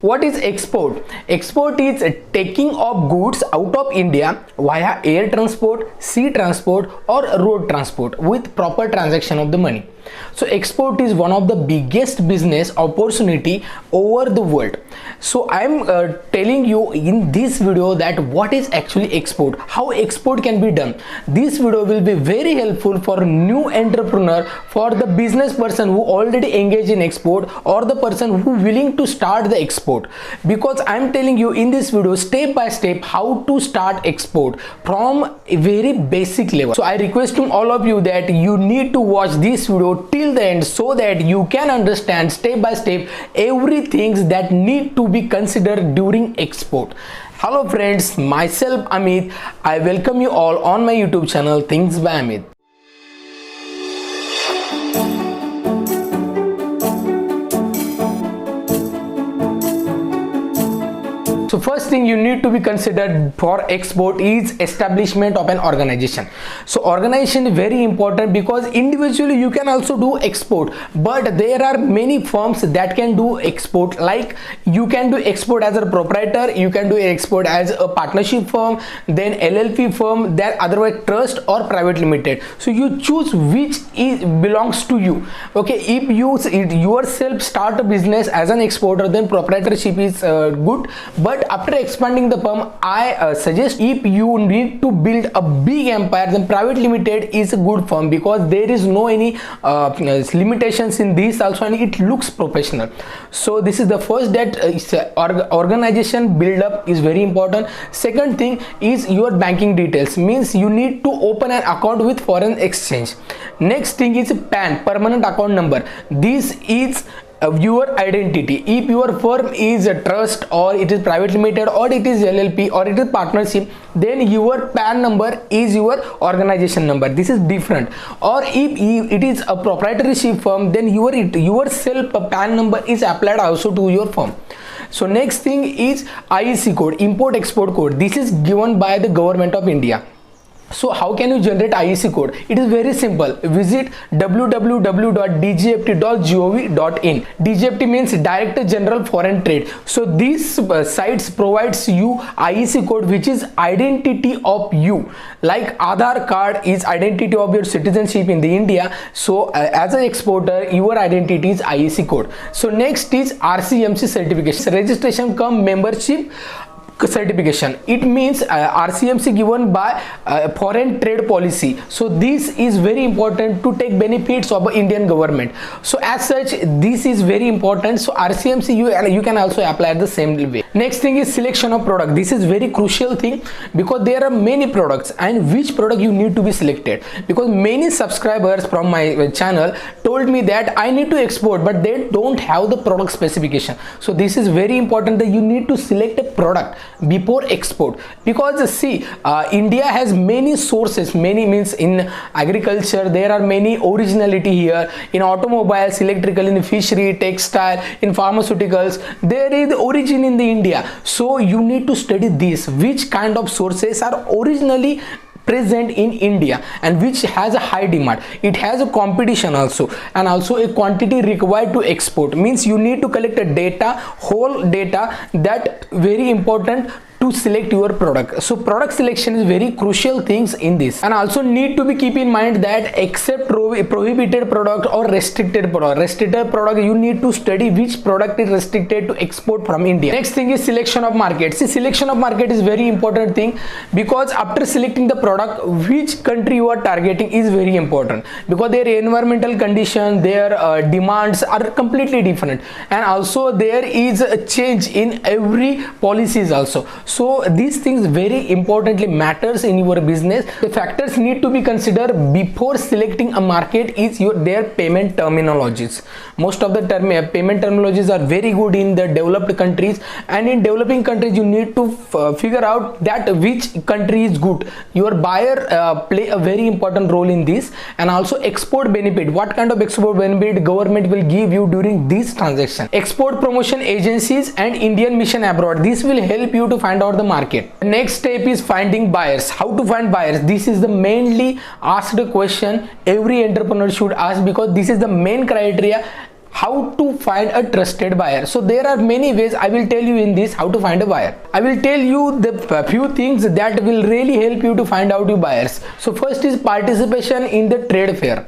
What is export? Export is taking of goods out of India via air transport, sea transport or road transport with proper transaction of the money. So export is one of the biggest business opportunity over the world. So I am telling you in this video that what is actually export, how export can be done. This video will be very helpful for new entrepreneur, for the business person who already engaged in export or the person who willing to start the export, because I am telling you in this video step by step how to start export from a very basic level. So I request to all of you that you need to watch this video till the end so that you can understand step by step everything that need to be considered during export. Hello friends, myself Amit. I welcome you all on my YouTube channel Things by Amit. So first thing you need to be considered for export is establishment of an organization. So organization is very important because individually you can also do export, but there are many firms that can do export. Like you can do export as a proprietor, you can do export as a partnership firm, then LLP firm, then otherwise trust or private limited. So you choose which is belongs to you. Okay, if you yourself start a business as an exporter, then proprietorship is good, but after expanding the firm, I suggest if you need to build a big empire, then private limited is a good firm because there is no any limitations in this also, and it looks professional. So this is the first that organization build up is very important. Second thing is your banking details, means you need to open an account with foreign exchange. Next thing is PAN, permanent account number. This is your identity. If your firm is a trust or it is private limited or it is LLP or it is partnership, then your PAN number is your organization number. This is different. Or if it is a proprietorship firm, then your self PAN number is applied also to your firm. So next thing is IEC code, import export code. This is given by the government of India. So how can you generate IEC code? It is very simple. Visit www.dgft.gov.in. DGFT means Director General Foreign Trade. So these sites provides you IEC code, which is identity of you. Like Aadhaar card is identity of your citizenship in the India. So as an exporter, your identity is IEC code. So next is RCMC certification, registration cum membership certification. It means RCMC given by foreign trade policy. So this is very important to take benefits of Indian government. So as such, this is very important. So RCMC you can also apply the same way. Next thing is selection of product. This is very crucial thing because there are many products and which product you need to be selected, because many subscribers from my channel told me that I need to export but they don't have the product specification. So this is very important that you need to select a product before export, because see India has many sources, many means in agriculture there are many originality here, in automobiles, electrical, in fishery, textile, in pharmaceuticals there is origin in the India. So you need to study this, which kind of sources are originally present in India and which has a high demand. It has a competition also, and also a quantity required to export, means you need to collect a data, whole data, that very important to select your product. So product selection is very crucial things in this, and also need to be keep in mind that except prohibited product or restricted product you need to study which product is restricted to export from India. Next thing is selection of market. See, selection of market is very important thing, because after selecting the product, which country you are targeting is very important, because their environmental condition, their demands are completely different, and also there is a change in every policies also. So these things very importantly matters in your business. The factors need to be considered before selecting a market is their payment terminologies. Most of the payment terminologies are very good in the developed countries, and in developing countries you need to figure out that which country is good. Your buyer play a very important role in this, and also export benefit. What kind of export benefit government will give you during this transaction? Export promotion agencies and Indian mission abroad. This will help you to find find out the market. Next step is finding buyers. How to find buyers? This is the mainly asked question every entrepreneur should ask, because this is the main criteria how to find a trusted buyer. So there are many ways. I will tell you in this how to find a buyer. I will tell you the few things that will really help you to find out your buyers. So first is participation in the trade fair.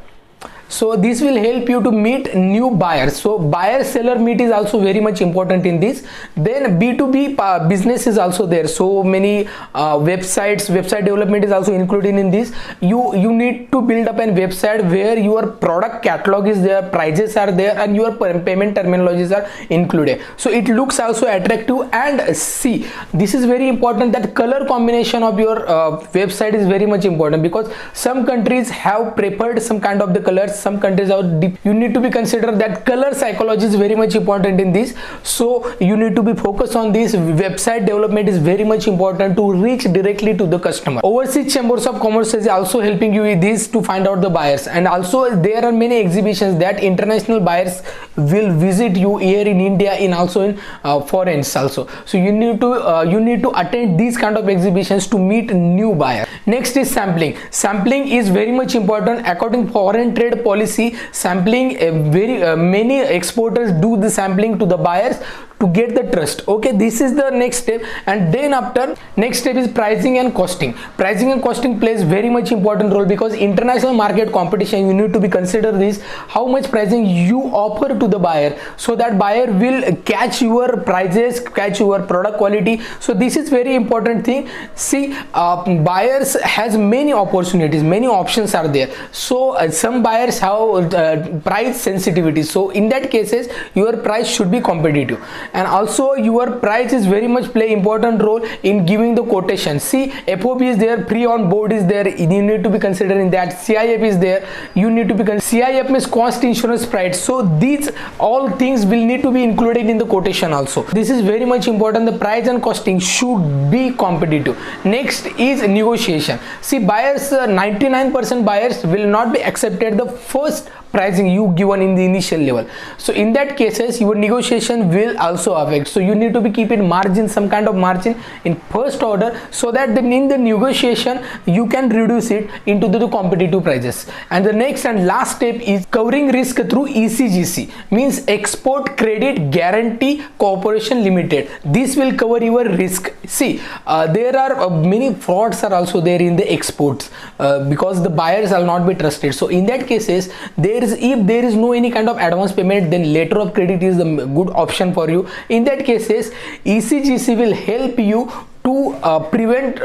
So this will help you to meet new buyers. So buyer seller meet is also very much important in this. Then B2B business is also there. So many website development is also included in this. You need to build up a website where your product catalog is there, prices are there, and your payment terminologies are included. So it looks also attractive. And see, this is very important, that color combination of your website is very much important, because some countries have preferred some kind of the colors, some countries are deep. You need to be consider that color psychology is very much important in this. So you need to be focused on this. Website development is very much important to reach directly to the customer. Overseas chambers of commerce is also helping you with this to find out the buyers. And also there are many exhibitions that international buyers will visit you here in India, in also in foreigns also. So you need to attend these kind of exhibitions to meet new buyers. Next is sampling. Sampling is very much important. According to foreign trade policy, sampling, many exporters do the sampling to the buyers to get the trust. Okay, this is the next step. And then after, next step is pricing and costing. Pricing and costing plays very much important role, because international market competition, you need to be consider this, how much pricing you offer to the buyer, so that buyer will catch your prices, catch your product quality. So this is very important thing. See, buyers has many opportunities, many options are there. So some buyers have price sensitivity. So in that cases, your price should be competitive. And also your price is very much play important role in giving the quotation. See, FOB is there, pre on board is there, you need to be considering that. CIF is there, you need to be CIF means cost insurance price. So these all things will need to be included in the quotation also. This is very much important. The price and costing should be competitive. Next is negotiation. See, buyers, 99% buyers will not be accepted the first pricing you given in the initial level. So in that cases, your negotiation will also affect. So you need to be keeping margin, some kind of margin in first order, so that in the negotiation you can reduce it into the competitive prices. And the next and last step is covering risk through ECGC, means Export Credit Guarantee Corporation Limited. This will cover your risk. See, there are many frauds are also there in the exports, because the buyers will not be trusted. So in that cases, if there is no any kind of advance payment, then letter of credit is the good option for you. In that cases, ECGC will help you to prevent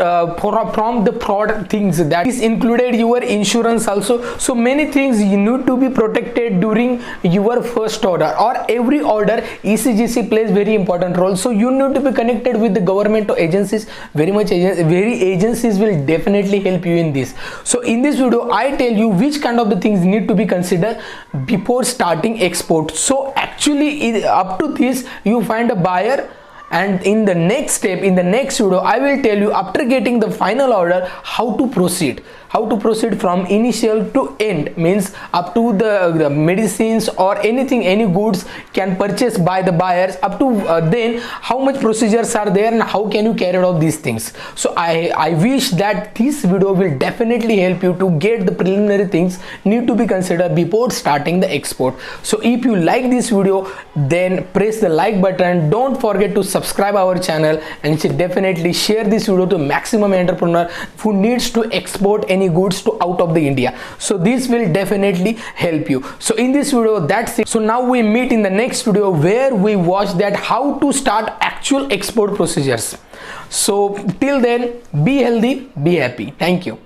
from the fraud things. That is included your insurance also. So many things you need to be protected during your first order or every order. ECGC plays very important role. So you need to be connected with the government agencies. Agencies will definitely help you in this. So in this video, I tell you which kind of the things need to be considered before starting export. So actually, up to this, you find a buyer. And in the next step, in the next video, I will tell you after getting the final order how to proceed from initial to end, means up to the medicines or anything, any goods can purchase by the buyers, up to then how much procedures are there and how can you carry out these things. So I wish that this video will definitely help you to get the preliminary things need to be considered before starting the export. So if you like this video, then press the like button. Don't forget to subscribe our channel, and you should definitely share this video to maximum entrepreneur who needs to export any goods to out of the India. So this will definitely help you. So in this video, that's it. So now we meet in the next video where we watch that how to start actual export procedures. So till then, be healthy, be happy. Thank you.